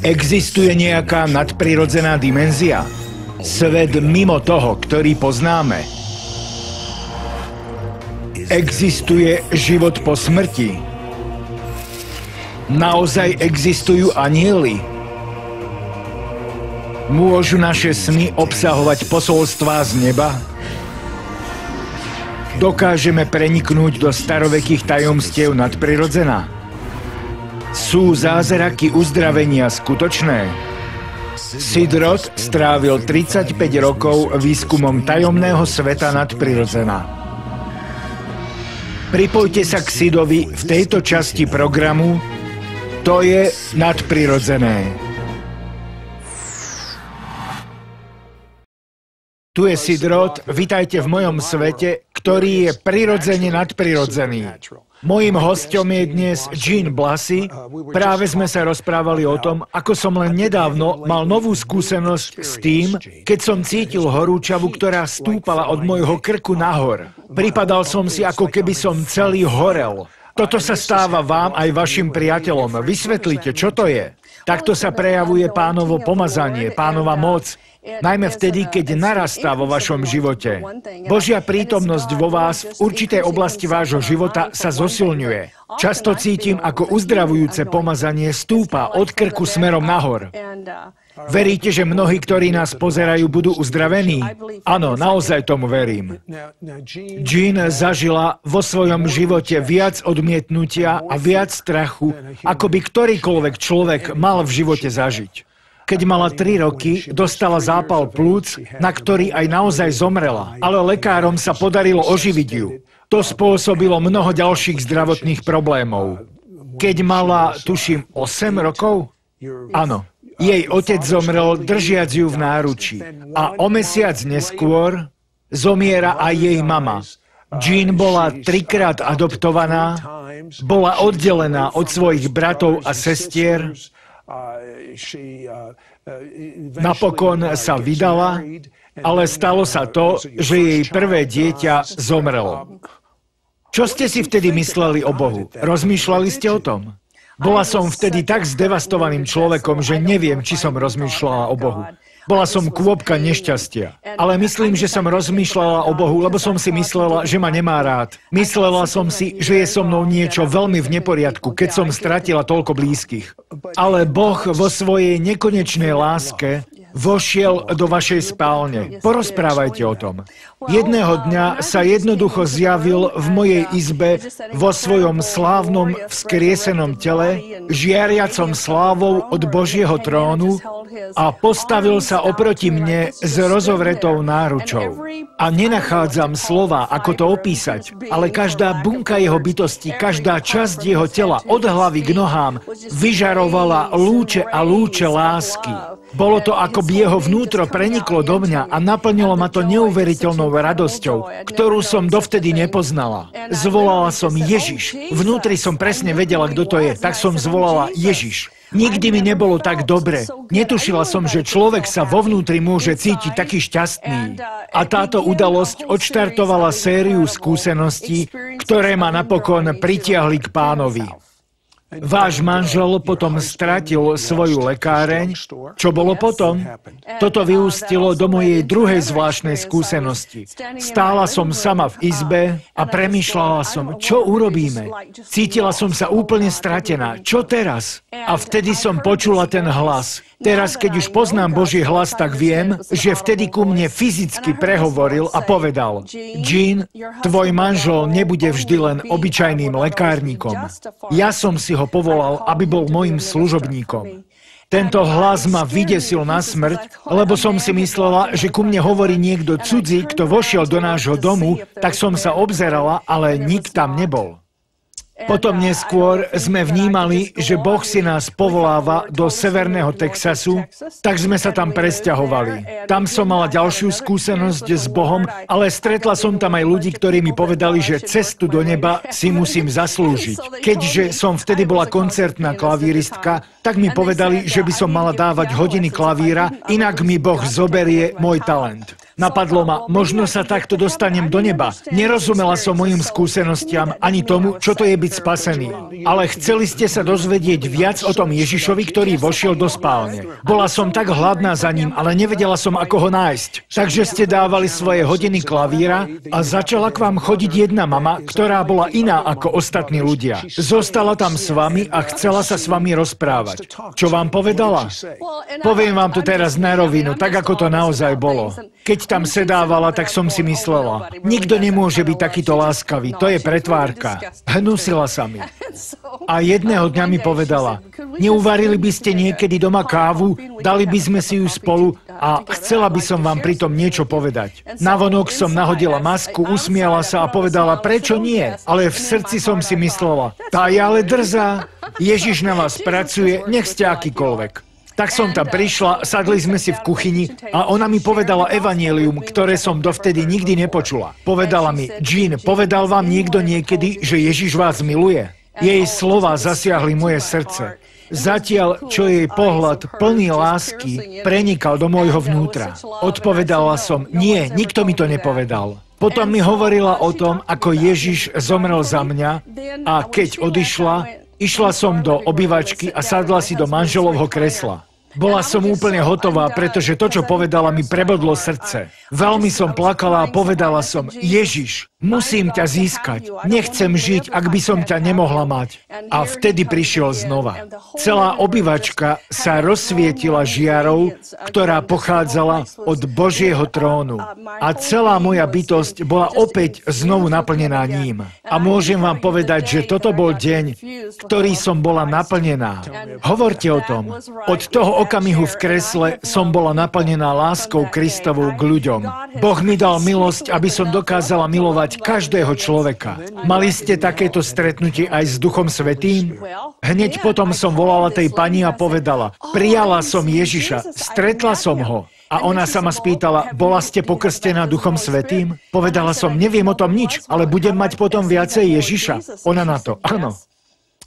Existuje nejaká nadprirodzená dimenzia? Svet mimo toho, ktorý poznáme? Existuje život po smrti? Naozaj existujú anjeli? Môžu naše sny obsahovať posolstvá z neba? Dokážeme preniknúť do starovekých tajomstiev nadprirodzená? Sú zázraky uzdravenia skutočné? Sid Roth strávil 35 rokov výskumom tajomného sveta nadprirodzená. Pripojte sa k Sidovi v tejto časti programu To je nadprirodzené. Tu je Sid Roth, vitajte v mojom svete, ktorý je prirodzene nadprirodzený. Mojím hosťom je dnes Gene Blasey. Práve sme sa rozprávali o tom, ako som len nedávno mal novú skúsenosť s tým, keď som cítil horúčavu, ktorá stúpala od môjho krku nahor. Pripadal som si, ako keby som celý horel. Toto sa stáva vám aj vašim priateľom. Vysvetlite, čo to je? Takto sa prejavuje Pánovo pomazanie, Pánova moc. Najmä vtedy, keď narastá vo vašom živote. Božia prítomnosť vo vás v určitej oblasti vášho života sa zosilňuje. Často cítim, ako uzdravujúce pomazanie stúpa od krku smerom nahor. Veríte, že mnohí, ktorí nás pozerajú, budú uzdravení? Áno, naozaj tomu verím. Gene zažila vo svojom živote viac odmietnutia a viac strachu, ako by ktorýkoľvek človek mal v živote zažiť. Keď mala 3 roky, dostala zápal plúc, na ktorý aj naozaj zomrela, ale lekárom sa podarilo oživiť ju. To spôsobilo mnoho ďalších zdravotných problémov. Keď mala, tuším, 8 rokov? Áno. Jej otec zomrel, držiac ju v náručí. A o mesiac neskôr zomiera aj jej mama. Gene bola 3-krát adoptovaná, bola oddelená od svojich bratov a sestier, napokon sa vydala, ale stalo sa to, že jej prvé dieťa zomrelo. Čo ste si vtedy mysleli o Bohu? Rozmýšľali ste o tom? Bola som vtedy tak zdevastovaným človekom, že neviem, či som rozmýšľala o Bohu. Bola som kôpka nešťastia. Ale myslím, že som rozmýšľala o Bohu, lebo som si myslela, že ma nemá rád. Myslela som si, že je so mnou niečo veľmi v neporiadku, keď som stratila toľko blízkych. Ale Boh vo svojej nekonečnej láske vošiel do vašej spálne. Porozprávajte o tom. Jedného dňa sa jednoducho zjavil v mojej izbe vo svojom slávnom vzkriesenom tele, žiariacom slávou od Božieho trónu a postavil sa oproti mne s rozovretou náručou. A nenachádzam slova, ako to opísať, ale každá bunka jeho bytosti, každá časť jeho tela od hlavy k nohám vyžarovala lúče a lúče lásky. Bolo to, ako by jeho vnútro preniklo do mňa a naplnilo ma to neuveriteľnou radosťou, ktorú som dovtedy nepoznala. Zvolala som Ježiš. Vnútri som presne vedela, kto to je, tak som zvolala Ježiš. Nikdy mi nebolo tak dobre. Netušila som, že človek sa vo vnútri môže cítiť taký šťastný. A táto udalosť odštartovala sériu skúseností, ktoré ma napokon pritiahli k Pánovi. Váš manžel potom stratil svoju lekáreň. Čo bolo potom? Toto vyústilo do mojej druhej zvláštnej skúsenosti. Stála som sama v izbe a premýšľala som, čo urobíme. Cítila som sa úplne stratená. Čo teraz? A vtedy som počula ten hlas. Teraz, keď už poznám Boží hlas, tak viem, že vtedy ku mne fyzicky prehovoril a povedal: Gene, tvoj manžel nebude vždy len obyčajným lekárnikom. Ja som si ho povolal, aby bol mojím služobníkom. Tento hlas ma vydesil na smrť, lebo som si myslela, že ku mne hovorí niekto cudzí, kto vošiel do nášho domu, tak som sa obzerala, ale nik tam nebol. Potom neskôr sme vnímali, že Boh si nás povoláva do severného Texasu, tak sme sa tam presťahovali. Tam som mala ďalšiu skúsenosť s Bohom, ale stretla som tam aj ľudí, ktorí mi povedali, že cestu do neba si musím zaslúžiť. Keďže som vtedy bola koncertná klavíristka, tak mi povedali, že by som mala dávať hodiny klavíra, inak mi Boh zoberie môj talent. Napadlo ma, možno sa takto dostanem do neba. Nerozumela som mojim skúsenostiam ani tomu, čo to je byť spasený. Ale chceli ste sa dozvedieť viac o tom Ježišovi, ktorý vošiel do spálne. Bola som tak hladná za ním, ale nevedela som, ako ho nájsť. Takže ste dávali svoje hodiny klavíra a začala k vám chodiť jedna mama, ktorá bola iná ako ostatní ľudia. Zostala tam s vami a chcela sa s vami rozprávať. Čo vám povedala? Poviem vám to teraz na rovinu, tak ako to naozaj bolo. Keď tam sedávala, tak som si myslela, nikto nemôže byť takýto láskavý, to je pretvárka. Hnusila sa mi. A jedného dňa mi povedala, neuvarili by ste niekedy doma kávu, dali by sme si ju spolu a chcela by som vám pritom niečo povedať. Navonok som nahodila masku, usmiala sa a povedala, prečo nie? Ale v srdci som si myslela, tá je ale drzá. Ježiš na vás pracuje, nech ste akýkoľvek. Tak som tam prišla, sadli sme si v kuchyni a ona mi povedala evanjelium, ktoré som dovtedy nikdy nepočula. Povedala mi, Jean, povedal vám niekto niekedy, že Ježiš vás miluje? Jej slova zasiahli moje srdce. Zatiaľ, čo jej pohľad plný lásky prenikal do môjho vnútra. Odpovedala som, nie, nikto mi to nepovedal. Potom mi hovorila o tom, ako Ježiš zomrel za mňa a keď odišla, išla som do obývačky a sadla si do manželovho kresla. Bola som úplne hotová, pretože to, čo povedala, mi prebodlo srdce. Veľmi som plakala a povedala som, Ježiš, musím ťa získať. Nechcem žiť, ak by som ťa nemohla mať. A vtedy prišiel znova. Celá obývačka sa rozsvietila žiarou, ktorá pochádzala od Božieho trónu. A celá moja bytosť bola opäť znovu naplnená ním. A môžem vám povedať, že toto bol deň, ktorý som bola naplnená. Hovorte o tom. Od toho okamihu v kresle som bola naplnená láskou Kristovou k ľuďom. Boh mi dal milosť, aby som dokázala milovať každého človeka. Mali ste takéto stretnutie aj s Duchom Svätým? Hneď potom som volala tej pani a povedala, prijala som Ježiša, stretla som ho. A ona sa ma spýtala, bola ste pokrstená Duchom Svätým? Povedala som, neviem o tom nič, ale budem mať potom viacej Ježiša. Ona na to, áno.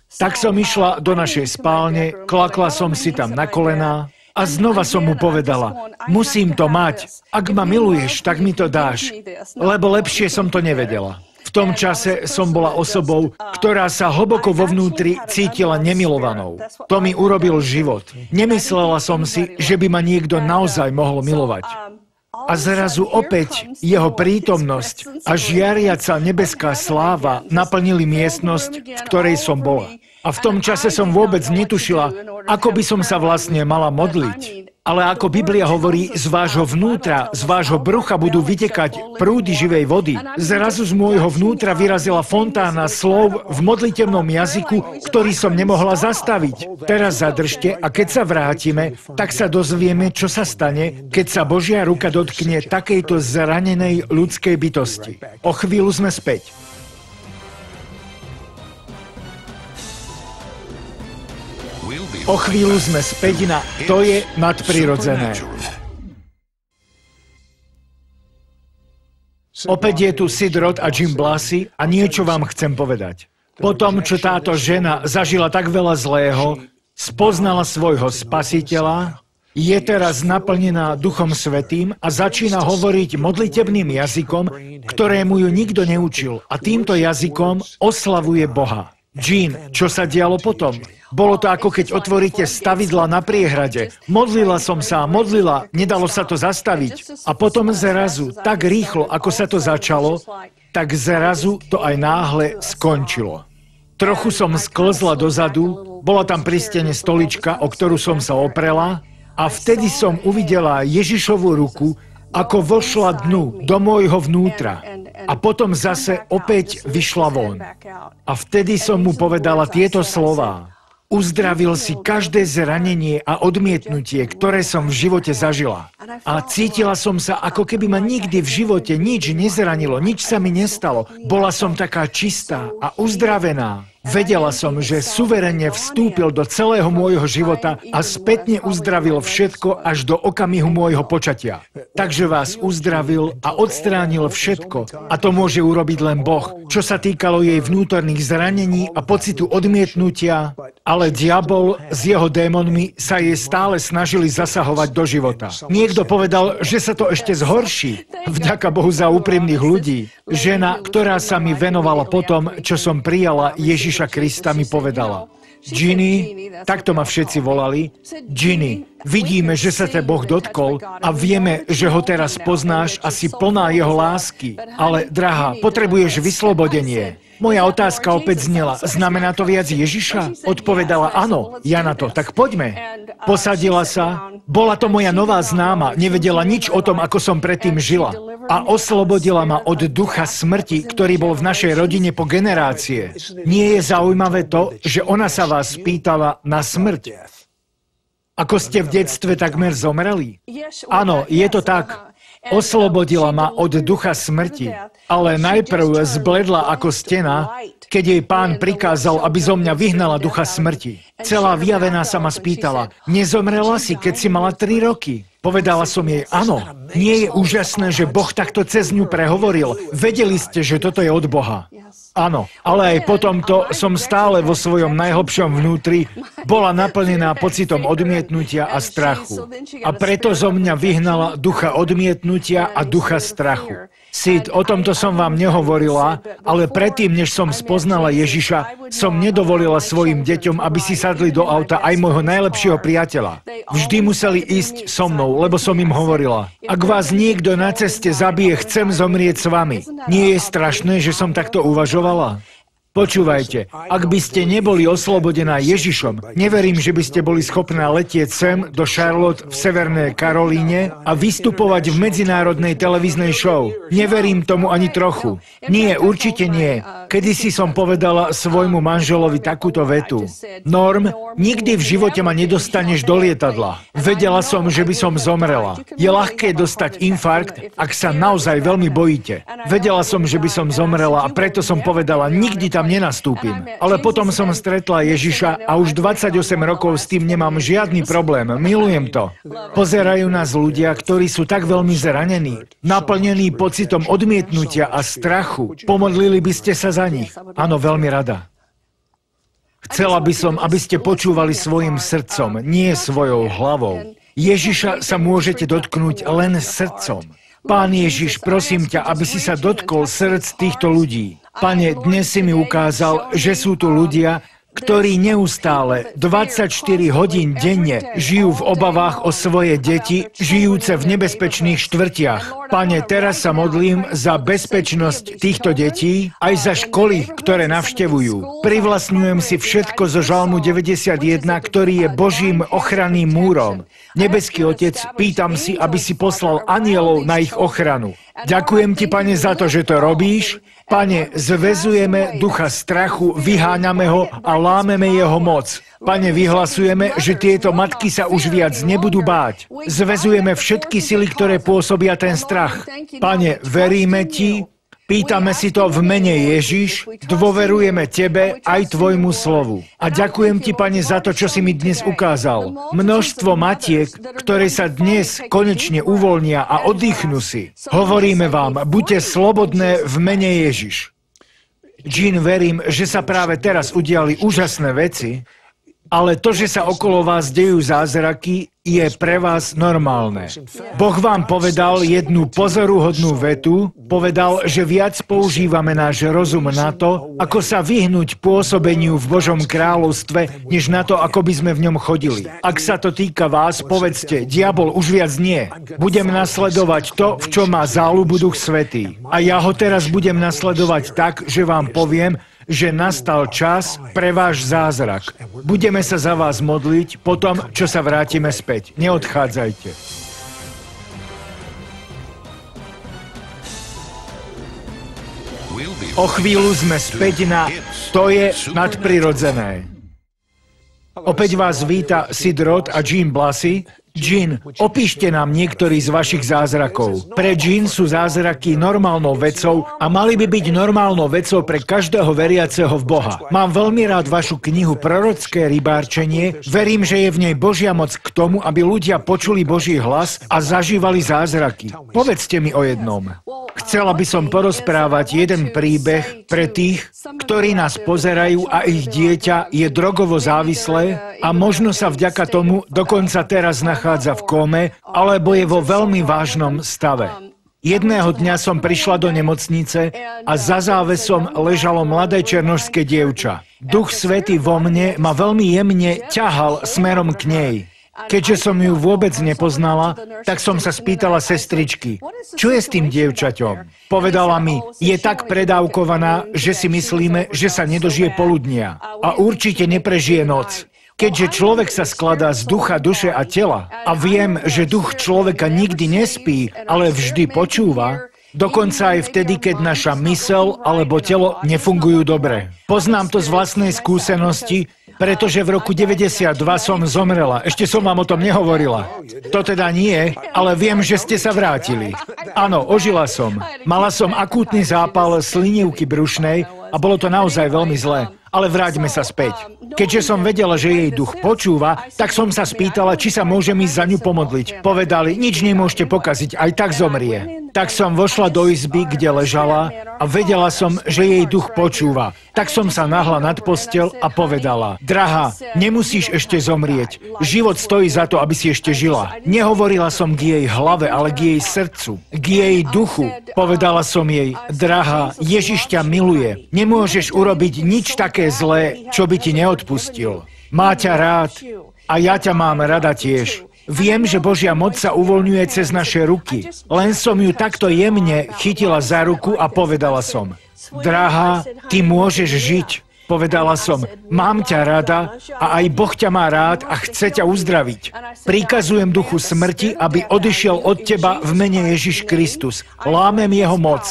Tak som išla do našej spálne, klakla som si tam na kolená a znova som mu povedala, musím to mať, ak ma miluješ, tak mi to dáš, lebo lepšie som to nevedela. V tom čase som bola osobou, ktorá sa hlboko vo vnútri cítila nemilovanou. To mi urobil život. Nemyslela som si, že by ma niekto naozaj mohol milovať. A zrazu opäť jeho prítomnosť a žiariaca nebeská sláva naplnili miestnosť, v ktorej som bola. A v tom čase som vôbec netušila, ako by som sa vlastne mala modliť. Ale ako Biblia hovorí, z vášho vnútra, z vášho brucha budú vytekať prúdy živej vody. Zrazu z môjho vnútra vyrazila fontána slov v modlitevnom jazyku, ktorý som nemohla zastaviť. Teraz zadržte a keď sa vrátime, tak sa dozvieme, čo sa stane, keď sa Božia ruka dotkne takejto zranenej ľudskej bytosti. O chvíľu sme späť. O chvíľu sme späť na To je nadprirodzené. Opäť je tu Sid Roth a Jim Blasey a niečo vám chcem povedať. Po tom, čo táto žena zažila tak veľa zlého, spoznala svojho spasiteľa, je teraz naplnená Duchom Svätým a začína hovoriť modlitebným jazykom, ktorému ju nikto neučil. A týmto jazykom oslavuje Boha. Jean, čo sa dialo potom? Bolo to ako keď otvoríte stavidla na priehrade. Modlila som sa a modlila, nedalo sa to zastaviť. A potom zrazu, tak rýchlo, ako sa to začalo, tak zrazu to aj náhle skončilo. Trochu som sklzla dozadu, bola tam pri stene stolička, o ktorú som sa oprela, a vtedy som uvidela Ježišovu ruku, ako vošla dnu do môjho vnútra. A potom zase opäť vyšla von. A vtedy som mu povedala tieto slová. Uzdravil si každé zranenie a odmietnutie, ktoré som v živote zažila. A cítila som sa, ako keby ma nikdy v živote nič nezranilo, nič sa mi nestalo. Bola som taká čistá a uzdravená. Vedela som, že suverene vstúpil do celého môjho života a spätne uzdravil všetko až do okamihu môjho počatia. Takže vás uzdravil a odstránil všetko. A to môže urobiť len Boh, čo sa týkalo jej vnútorných zranení a pocitu odmietnutia, ale diabol s jeho démonmi sa jej stále snažili zasahovať do života. Niekto povedal, že sa to ešte zhorší. Vďaka Bohu za úprimných ľudí. Žena, ktorá sa mi venovala potom, čo som prijala Ježiša Krista, mi povedala: Ginny, takto ma všetci volali, Ginny, vidíme, že sa te Boh dotkol a vieme, že ho teraz poznáš a si plná jeho lásky. Ale, drahá, potrebuješ vyslobodenie. Moja otázka opäť znela: znamená to viac Ježiša? Odpovedala: áno. Ja na to: tak poďme. Posadila sa. Bola to moja nová známa, nevedela nič o tom, ako som predtým žila. A oslobodila ma od ducha smrti, ktorý bol v našej rodine po generácie. Nie je zaujímavé to, že ona sa vás pýtala na smrť? Ako ste v detstve takmer zomreli? Áno, je to tak. Oslobodila ma od ducha smrti, ale najprv zbledla ako stena, keď jej Pán prikázal, aby zo mňa vyhnala ducha smrti. Celá vyjavená sa ma spýtala: nezomrela si, keď si mala 3 roky? Povedala som jej: áno. Nie je úžasné, že Boh takto cez ňu prehovoril? Vedeli ste, že toto je od Boha? Áno, ale aj po tomto som stále vo svojom najhlbšom vnútri bola naplnená pocitom odmietnutia a strachu. A preto zo mňa vyhnala ducha odmietnutia a ducha strachu. Sid, o tomto som vám nehovorila, ale predtým, než som spoznala Ježiša, som nedovolila svojim deťom, aby si sadli do auta aj môjho najlepšieho priateľa. Vždy museli ísť so mnou, lebo som im hovorila: ak vás niekto na ceste zabije, chcem zomrieť s vami. Nie je strašné, že som takto uvažovala? Počúvajte, ak by ste neboli oslobodená Ježišom, neverím, že by ste boli schopná letieť sem do Charlotte v Severnej Karolíne a vystupovať v medzinárodnej televíznej show. Neverím tomu ani trochu. Nie, určite nie. Kedysi som povedala svojmu manželovi takúto vetu: Norm, nikdy v živote ma nedostaneš do lietadla. Vedela som, že by som zomrela. Je ľahké dostať infarkt, ak sa naozaj veľmi bojíte. Vedela som, že by som zomrela a preto som povedala: nikdy tam nenastúpim. Ale potom som stretla Ježiša a už 28 rokov s tým nemám žiadny problém. Milujem to. Pozerajú nás ľudia, ktorí sú tak veľmi zranení, naplnení pocitom odmietnutia a strachu. Pomodlili by ste sa za nich? Áno, veľmi rada. Chcela by som, aby ste počúvali svojim srdcom, nie svojou hlavou. Ježiša sa môžete dotknúť len srdcom. Pán Ježiš, prosím ťa, aby si sa dotkol srdc týchto ľudí. Pane, dnes si mi ukázal, že sú tu ľudia, ktorí neustále 24 hodín denne žijú v obavách o svoje deti, žijúce v nebezpečných štvrtiach. Pane, teraz sa modlím za bezpečnosť týchto detí, aj za školy, ktoré navštevujú. Privlastňujem si všetko zo Žalmu 91, ktorý je Božím ochranným múrom. Nebeský Otec, pýtam si, aby si poslal anielov na ich ochranu. Ďakujem ti, Pane, za to, že to robíš. Pane, zväzujeme ducha strachu, vyháňame ho a lámeme jeho moc. Pane, vyhlasujeme, že tieto matky sa už viac nebudú báť. Zväzujeme všetky sily, ktoré pôsobia ten strach. Pane, veríme ti, pýtame si to v mene Ježiš, dôverujeme tebe aj tvojmu slovu. A ďakujem ti, Pane, za to, čo si mi dnes ukázal. Množstvo matiek, ktoré sa dnes konečne uvoľnia a oddychnú si. Hovoríme vám, buďte slobodné v mene Ježiš. Jean, verím, že sa práve teraz udiali úžasné veci, ale to, že sa okolo vás dejú zázraky, je pre vás normálne. Boh vám povedal jednu pozoruhodnú vetu, povedal, že viac používame náš rozum na to, ako sa vyhnúť pôsobeniu v Božom kráľovstve, než na to, ako by sme v ňom chodili. Ak sa to týka vás, povedzte: diabol, už viac nie. Budem nasledovať to, v čom má záľubu Duch Svätý. A ja ho teraz budem nasledovať tak, že vám poviem, že nastal čas pre váš zázrak. Budeme sa za vás modliť potom, čo sa vrátime späť. Neodchádzajte. O chvíľu sme späť na To je nadprirodzené. Opäť vás víta Sid Roth a Jean Blasey. Jean, opíšte nám niektorý z vašich zázrakov. Pre Jean sú zázraky normálnou vecou a mali by byť normálnou vecou pre každého veriaceho v Boha. Mám veľmi rád vašu knihu Prorocké rybárčenie. Verím, že je v nej Božia moc k tomu, aby ľudia počuli Boží hlas a zažívali zázraky. Povedzte mi o jednom. Chcela by som porozprávať jeden príbeh pre tých, ktorí nás pozerajú a ich dieťa je drogovo závislé a možno sa vďaka tomu dokonca teraz nachádza nachádza v kóme, alebo je vo veľmi vážnom stave. Jedného dňa som prišla do nemocnice a za závesom ležalo mladé černošské dievča. Duch Svätý vo mne ma veľmi jemne ťahal smerom k nej. Keďže som ju vôbec nepoznala, tak som sa spýtala sestričky, čo je s tým dievčaťom? Povedala mi, je tak predávkovaná, že si myslíme, že sa nedožije poludnia a určite neprežije noc. Keďže človek sa skladá z ducha, duše a tela a viem, že duch človeka nikdy nespí, ale vždy počúva, dokonca aj vtedy, keď naša myseľ alebo telo nefungujú dobre. Poznám to z vlastnej skúsenosti, pretože v roku 92 som zomrela. Ešte som vám o tom nehovorila. To teda nie, ale viem, že ste sa vrátili. Áno, ožila som. Mala som akútny zápal slinivky brušnej a bolo to naozaj veľmi zlé. Ale vráťme sa späť. Keďže som vedela, že jej duch počúva, tak som sa spýtala, či sa môžem ísť za ňu pomodliť. Povedali, nič nemôžete pokaziť, aj tak zomrie. Tak som vošla do izby, kde ležala a vedela som, že jej duch počúva. Tak som sa nahla nad posteľ a povedala, drahá, nemusíš ešte zomrieť. Život stojí za to, aby si ešte žila. Nehovorila som k jej hlave, ale k jej srdcu, k jej duchu. Povedala som jej, drahá, Ježiš ťa miluje. Nemôžeš urobiť nič také zlé, čo by ti neodpustil. Má ťa rád a ja ťa mám rada tiež. Viem, že Božia moc sa uvoľňuje cez naše ruky. Len som ju takto jemne chytila za ruku a povedala som, drahá, ty môžeš žiť. Povedala som, mám ťa rada a aj Boh ťa má rád a chce ťa uzdraviť. Prikazujem duchu smrti, aby odišiel od teba v mene Ježiš Kristus. Lámem jeho moc.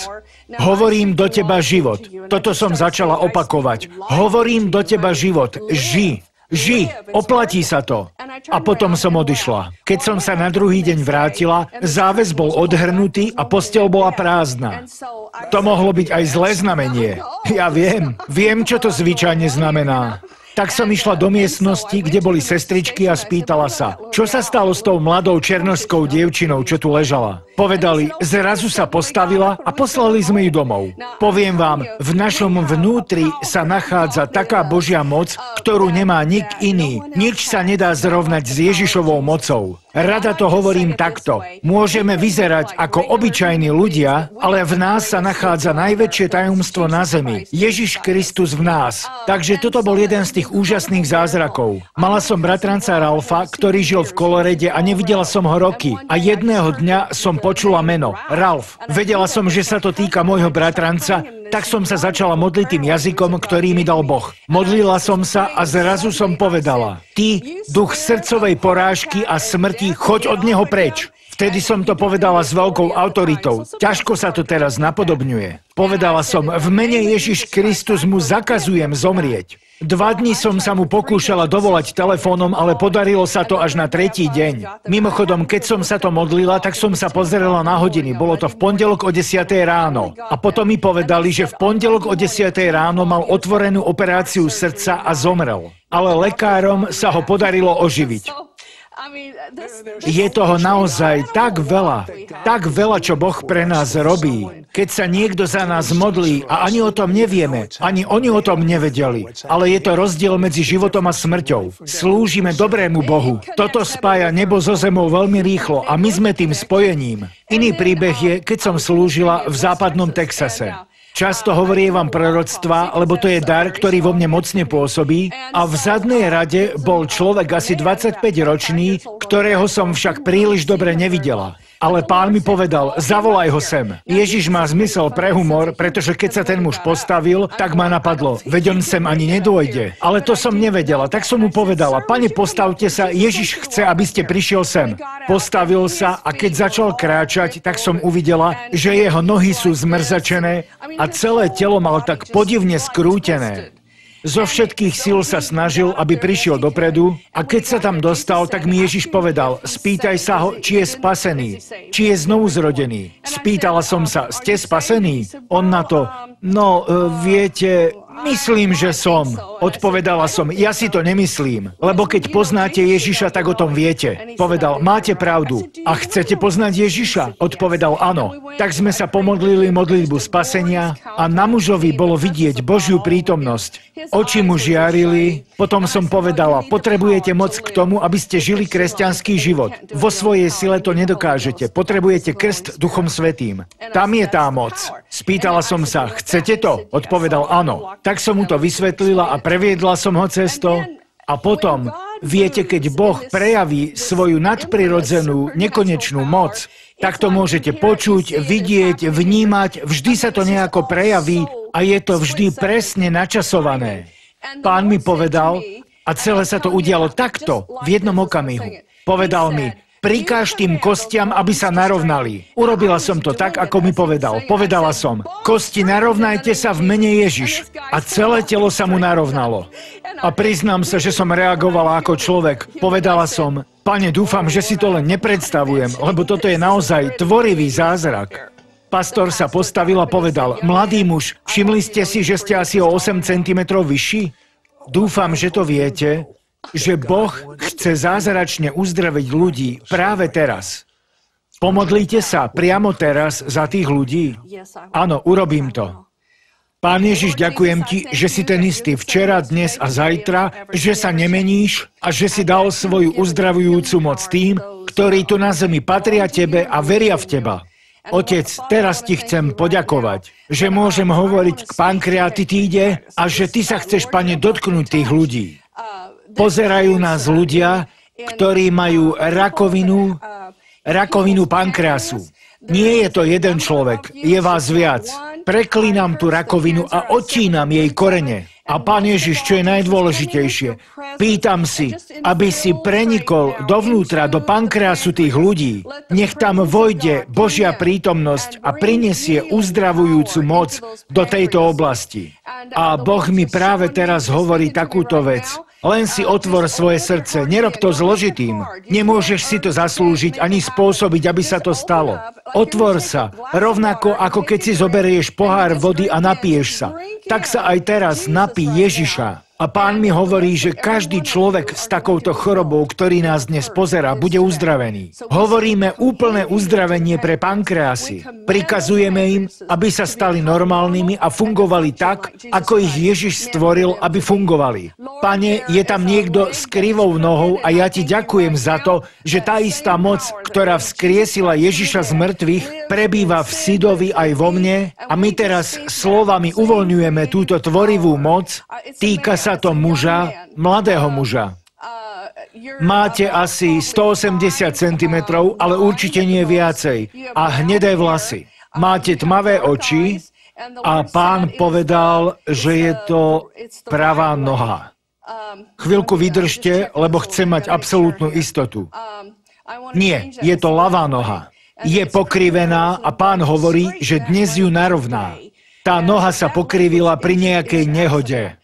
Hovorím do teba život. Toto som začala opakovať. Hovorím do teba život. Ži. Ži, oplatí sa to. A potom som odišla. Keď som sa na druhý deň vrátila, záves bol odhrnutý a posteľ bola prázdna. To mohlo byť aj zlé znamenie. Ja viem, čo to zvyčajne znamená. Tak som išla do miestnosti, kde boli sestričky a spýtala sa, čo sa stalo s tou mladou černošskou dievčinou, čo tu ležala. Povedali, zrazu sa postavila a poslali sme ju domov. Poviem vám, v našom vnútri sa nachádza taká Božia moc, ktorú nemá nik iný. Nič sa nedá zrovnať s Ježišovou mocou. Rada to hovorím takto. Môžeme vyzerať ako obyčajní ľudia, ale v nás sa nachádza najväčšie tajomstvo na zemi. Ježiš Kristus v nás. Takže toto bol jeden z tých úžasných zázrakov. Mala som bratranca Ralfa, ktorý žil v Colorade a nevidela som ho roky. A jedného dňa som počula meno. Ralf. Vedela som, že sa to týka môjho bratranca, tak som sa začala modliť tým jazykom, ktorý mi dal Boh. Modlila som sa a zrazu som povedala, ty, duch srdcovej porážky a smrti, choď od neho preč. Vtedy som to povedala s veľkou autoritou. Ťažko sa to teraz napodobňuje. Povedala som, v mene Ježiš Kristus mu zakazujem zomrieť. 2 dni som sa mu pokúšala dovolať telefónom, ale podarilo sa to až na 3. deň. Mimochodom, keď som sa to modlila, tak som sa pozerala na hodiny. Bolo to v pondelok o 10. ráno. A potom mi povedali, že v pondelok o 10. ráno mal otvorenú operáciu srdca a zomrel. Ale lekárom sa ho podarilo oživiť. Je toho naozaj tak veľa, čo Boh pre nás robí. Keď sa niekto za nás modlí a ani o tom nevieme, ani oni o tom nevedeli, ale je to rozdiel medzi životom a smrťou. Slúžime dobrému Bohu. Toto spája nebo so zemou veľmi rýchlo a my sme tým spojením. Iný príbeh je, keď som slúžila v západnom Texase. Často hovorievam proroctvá, lebo to je dar, ktorý vo mne mocne pôsobí a v zadnej rade bol človek asi 25-ročný, ktorého som však príliš dobre nevidela. Ale pán mi povedal, zavolaj ho sem. Ježiš má zmysel pre humor, pretože keď sa ten muž postavil, tak ma napadlo, veď on sem ani nedôjde. Ale to som nevedela, tak som mu povedala, pane, postavte sa, Ježiš chce, aby ste prišiel sem. Postavil sa a keď začal kráčať, tak som uvidela, že jeho nohy sú zmrzačené a celé telo mal tak podivne skrútené. Zo všetkých síl sa snažil, aby prišiel dopredu a keď sa tam dostal, tak mi Ježiš povedal, spýtaj sa ho, či je spasený, či je znovuzrodený. Spýtala som sa, ste spasení? On na to, viete, Myslím, že som. Odpovedala som, ja si to nemyslím. Lebo keď poznáte Ježiša, tak o tom viete. Povedal, máte pravdu. A chcete poznať Ježiša? Odpovedal, áno. Tak sme sa pomodlili modlitbu spasenia a na mužovi bolo vidieť Božiu prítomnosť. Oči mu žiarili. Potom som povedala, potrebujete moc k tomu, aby ste žili kresťanský život. Vo svojej sile to nedokážete. Potrebujete krst Duchom Svätým. Tam je tá moc. Spýtala som sa, chcete to? Odpovedal áno. Tak som mu to vysvetlila a previedla som ho cez to. A potom, viete, keď Boh prejaví svoju nadprirodzenú, nekonečnú moc, tak to môžete počuť, vidieť, vnímať, vždy sa to nejako prejaví a je to vždy presne načasované. Pán mi povedal, a celé sa to udialo takto, v jednom okamihu. Povedal mi, prikáž tým kostiam, aby sa narovnali. Urobila som to tak, ako mi povedal. Povedala som, kosti, narovnajte sa v mene Ježiš. A celé telo sa mu narovnalo. A priznám sa, že som reagovala ako človek. Povedala som, Pane, dúfam, že si to len nepredstavujem, lebo toto je naozaj tvorivý zázrak. Pastor sa postavil a povedal, mladý muž, všimli ste si, že ste asi o 8 cm vyšší? Dúfam, že to viete, že Boh chce zázračne uzdraviť ľudí práve teraz. Pomodlíte sa priamo teraz za tých ľudí? Áno, urobím to. Pán Ježiš, ďakujem ti, že si ten istý včera, dnes a zajtra, že sa nemeníš a že si dal svoju uzdravujúcu moc tým, ktorí tu na zemi patria tebe a veria v teba. Otec, teraz ti chcem poďakovať, že môžem hovoriť k pankreatitíde a že ty sa chceš, Pane, dotknúť tých ľudí. Pozerajú nás ľudia, ktorí majú rakovinu pankreasu. Nie je to jeden človek, je vás viac. Preklínam tú rakovinu a odčínam jej korene. A Pán Ježiš, čo je najdôležitejšie, pýtam si, aby si prenikol dovnútra, do pankreasu tých ľudí. Nech tam vojde Božia prítomnosť a prinesie uzdravujúcu moc do tejto oblasti. A Boh mi práve teraz hovorí takúto vec. Len si otvor svoje srdce, nerob to zložitým. Nemôžeš si to zaslúžiť ani spôsobiť, aby sa to stalo. Otvor sa, rovnako ako keď si zoberieš pohár vody a napiješ sa. Tak sa aj teraz napí Ježiša. A Pán mi hovorí, že každý človek s takouto chorobou, ktorý nás dnes pozerá, bude uzdravený. Hovoríme úplné uzdravenie pre pankreasy. Prikazujeme im, aby sa stali normálnymi a fungovali tak, ako ich Ježiš stvoril, aby fungovali. Pane, je tam niekto s krivou nohou a ja ti ďakujem za to, že tá istá moc, ktorá vzkriesila Ježiša z mŕtvych, prebýva v Sidovi aj vo mne a my teraz slovami uvoľňujeme túto tvorivú moc. Týka sa to muža, mladého muža. Máte asi 180 cm, ale určite nie viacej. A hnedé vlasy. Máte tmavé oči a Pán povedal, že je to pravá noha. Chvíľku vydržte, lebo chcem mať absolútnu istotu. Nie, je to ľavá noha. Je pokrivená a Pán hovorí, že dnes ju narovná. Tá noha sa pokrivila pri nejakej nehode.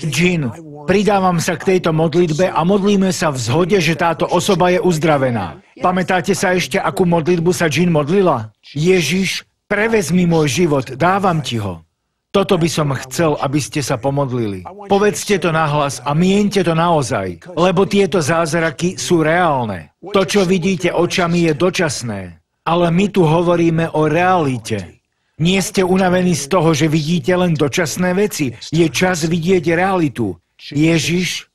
Jean, pridávam sa k tejto modlitbe a modlíme sa v zhode, že táto osoba je uzdravená. Pamätáte sa ešte, akú modlitbu sa Jean modlila? Ježiš, prevezmi môj život, dávam ti ho. Toto by som chcel, aby ste sa pomodlili. Povedzte to nahlas a miente to naozaj, lebo tieto zázraky sú reálne. To, čo vidíte očami, je dočasné. Ale my tu hovoríme o realite. Nie ste unavení z toho, že vidíte len dočasné veci. Je čas vidieť realitu. Ježiš,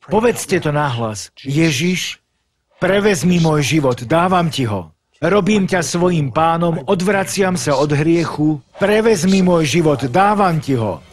povedzte to nahlas. Ježiš, prevezmi môj život, dávam ti ho. Robím ťa svojím pánom, odvraciam sa od hriechu. Prevezmi môj život, dávam ti ho.